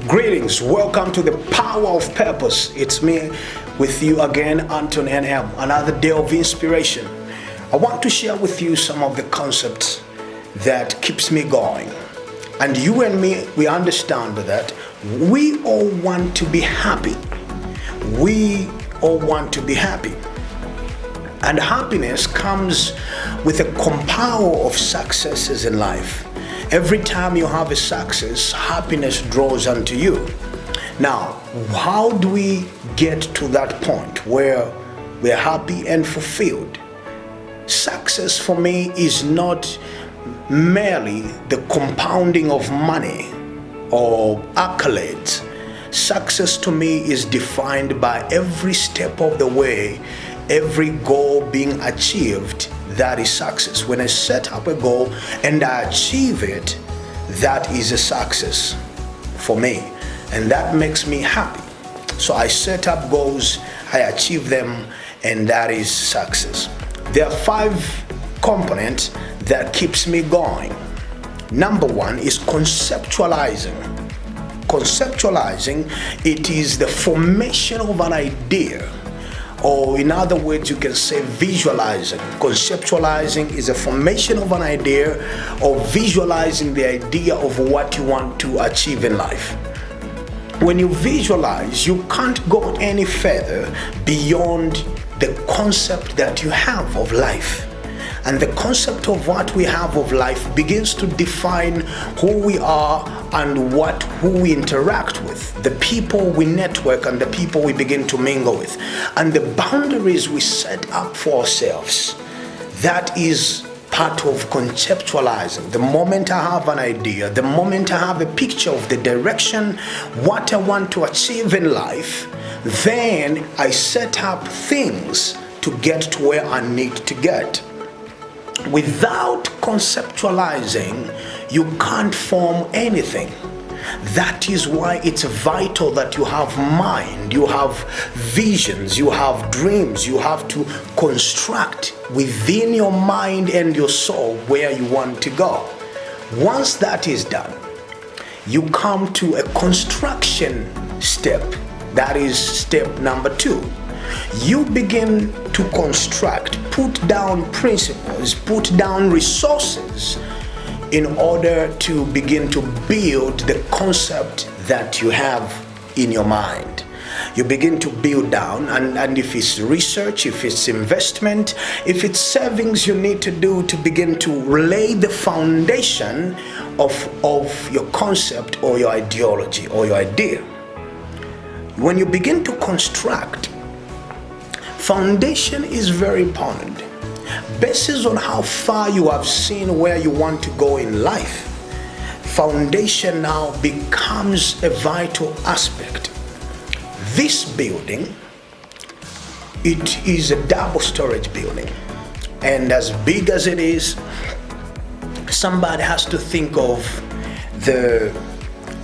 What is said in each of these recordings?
Greetings, welcome to the Power of Purpose. It's me with you again, Anton NM, another day of inspiration. I want to share with you some of the concepts that keeps me going. And you and me, we understand that we all want to be happy. We all want to be happy. And happiness comes with a compound of successes in life. Every time you have a success, happiness draws unto you. Now, how do we get to that point where we're happy and fulfilled? Success for me is not merely the compounding of money or accolades. Success to me is defined by every step of the way, every goal being achieved. That is success. When I set up a goal and I achieve it, that is a success for me, and that makes me happy. So I set up goals, I achieve them, and that is success. There are 5 components that keeps me going. Number 1 is conceptualizing. Conceptualizing, it is the formation of an idea. Or in other words, you can say visualizing. Conceptualizing is a formation of an idea or visualizing the idea of what you want to achieve in life. When you visualize, you can't go any further beyond the concept that you have of life. And the concept of what we have of life begins to define who we are and who we interact with, the people we network and the people we begin to mingle with, and the boundaries we set up for ourselves. That is part of conceptualizing. The moment I have an idea, the moment I have a picture of the direction, what I want to achieve in life, then I set up things to get to where I need to get. Without conceptualizing, you can't form anything. That is why it's vital that you have mind, you have visions, you have dreams. You have to construct within your mind and your soul where you want to go. Once that is done, you come to a construction step. That is step number 2. You begin to construct, put down principles, put down resources in order to begin to build the concept that you have in your mind. You begin to build down, and if it's research, if it's investment, if it's savings you need to do to begin to lay the foundation of your concept or your ideology or your idea. When you begin to construct, foundation is very important. Based on how far you have seen where you want to go in life, foundation now becomes a vital aspect. This building, it is a double storage building, and as big as it is, somebody has to think of the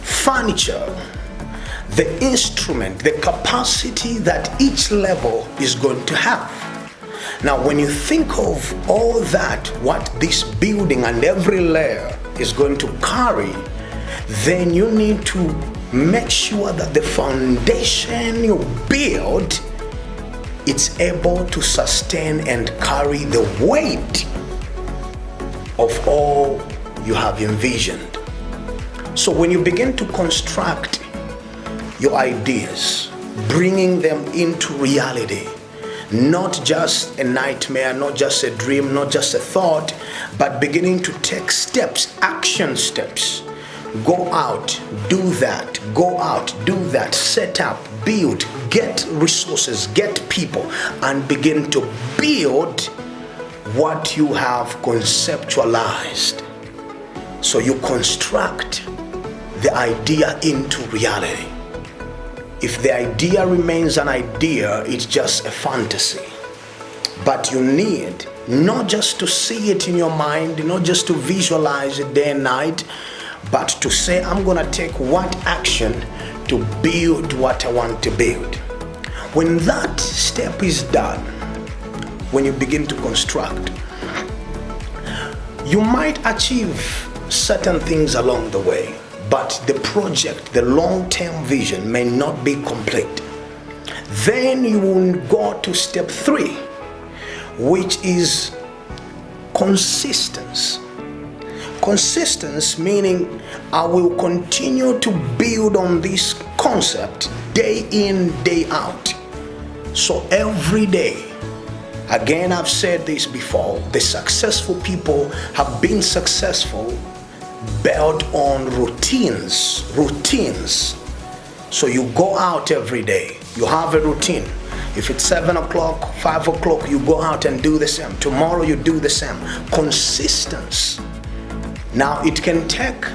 furniture, the instrument, the capacity that each level is going to have. Now, when you think of all that, what this building and every layer is going to carry, then you need to make sure that the foundation you build, it's able to sustain and carry the weight of all you have envisioned. So when you begin to construct your ideas, bringing them into reality, not just a nightmare, not just a dream, not just a thought, but beginning to take steps, action steps. Go out, do that, go out, do that, set up, build, get resources, get people, and begin to build what you have conceptualized. So you construct the idea into reality. If the idea remains an idea, it's just a fantasy. But you need not just to see it in your mind, not just to visualize it day and night, but to say, I'm gonna take what action to build what I want to build. When that step is done, when you begin to construct, you might achieve certain things along the way, but the project, the long-term vision may not be complete. Then you will go to step 3, which is consistence. Consistence meaning I will continue to build on this concept day in, day out. So every day, again, I've said this before, the successful people have been successful built on routines. So you go out every day, you have a routine. If it's 7 o'clock, 5 o'clock, you go out and do the same. Tomorrow you do the same. Consistency. Now it can take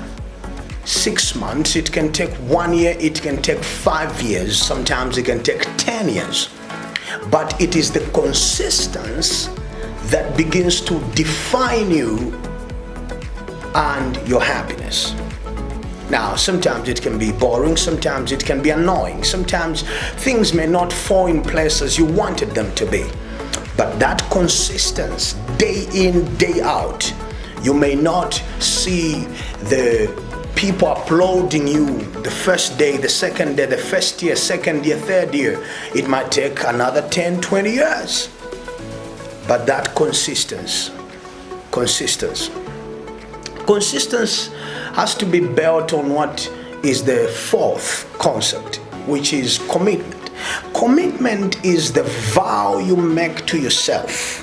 6 months, it can take 1 year, it can take 5 years, sometimes it can take 10 years. But it is the consistency that begins to define you and your happiness. Now, sometimes it can be boring, sometimes it can be annoying, sometimes things may not fall in place as you wanted them to be. But that consistency, day in, day out, you may not see the people applauding you the first day, the second day, the first year, second year, third year. It might take another 10, 20 years. But that consistency has to be built on what is the 4th concept, which is commitment. Commitment is the vow you make to yourself.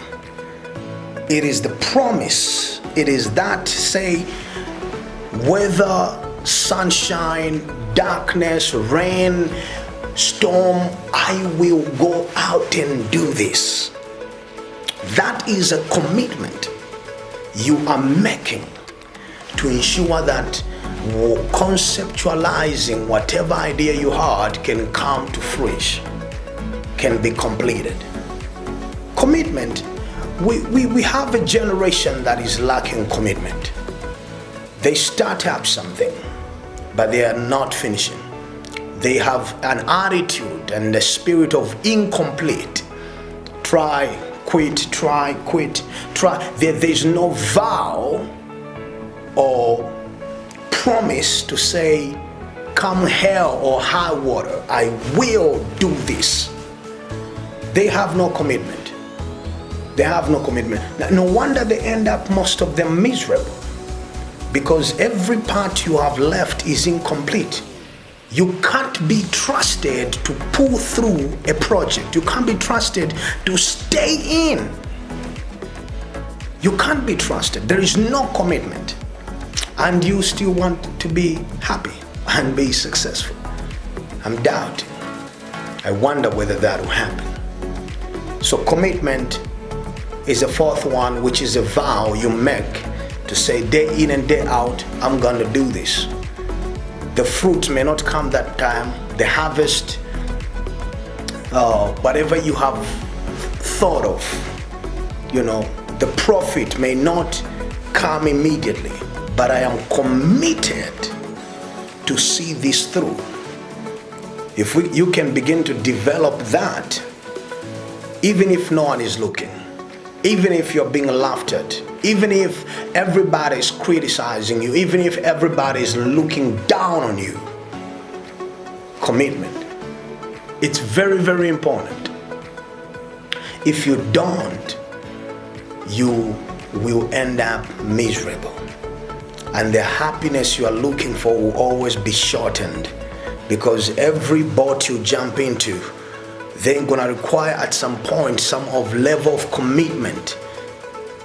It is the promise. It is that, say, whether sunshine, darkness, rain, storm, I will go out and do this. That is a commitment you are making to ensure that conceptualizing whatever idea you had can come to fruition, can be completed. Commitment. We have a generation that is lacking commitment. They start up something, but they are not finishing. They have an attitude and the spirit of incomplete. Try, quit, try, quit, try. There's no vow or promise to say, come hell or high water, I will do this. They have no commitment. They have no commitment. No wonder they end up, most of them, miserable. Because every part you have left is incomplete. You can't be trusted to pull through a project. You can't be trusted to stay in. You can't be trusted. There is no commitment. And you still want to be happy and be successful. I'm doubting. I wonder whether that will happen. So commitment is the 4th one, which is a vow you make to say day in and day out, I'm going to do this. The fruit may not come that time, the harvest, whatever you have thought of, the profit may not come immediately, but I am committed to see this through. If you can begin to develop that, even if no one is looking, even if you're being laughed at, even if everybody is criticizing you, even if everybody is looking down on you, commitment. It's very, very important. If you don't, you will end up miserable. And the happiness you are looking for will always be shortened, because every boat you jump into, they're gonna require at some point some of level of commitment.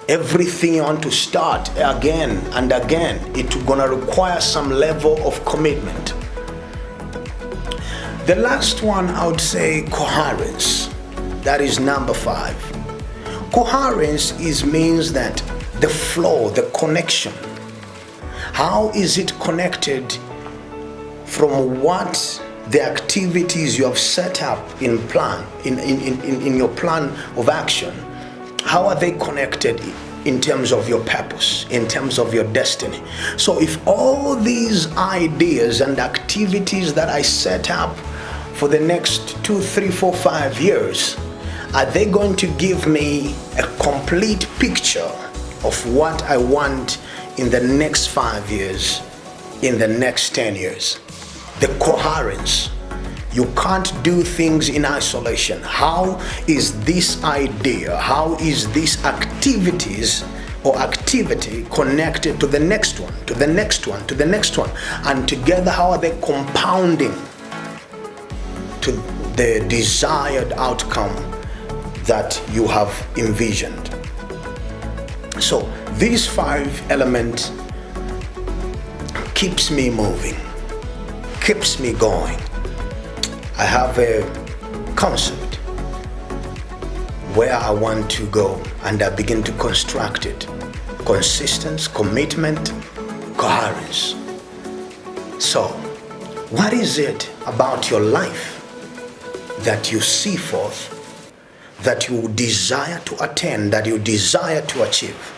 Everything you want to start again and again, it's gonna require some level of commitment. The last one, I would say coherence. That is number 5. Coherence means that the flow, the connection. How is it connected from what the activities you have set up in your plan of action? How are they connected in terms of your purpose, in terms of your destiny? So if all these ideas and activities that I set up for the next 2, 3, 4, 5 years, are they going to give me a complete picture of what I want in the next 5 years in the next 10 years. The coherence. You can't do things in isolation. How is this idea, how is this activities or activity connected to the next one, to the next one, to the next one? And together, how are they compounding to the desired outcome that you have envisioned? So these 5 elements keeps me moving, keeps me going. I have a concept where I want to go, and I begin to construct it. Consistence, commitment, coherence. So, what is it about your life that you see forth, that you desire to attain, that you desire to achieve?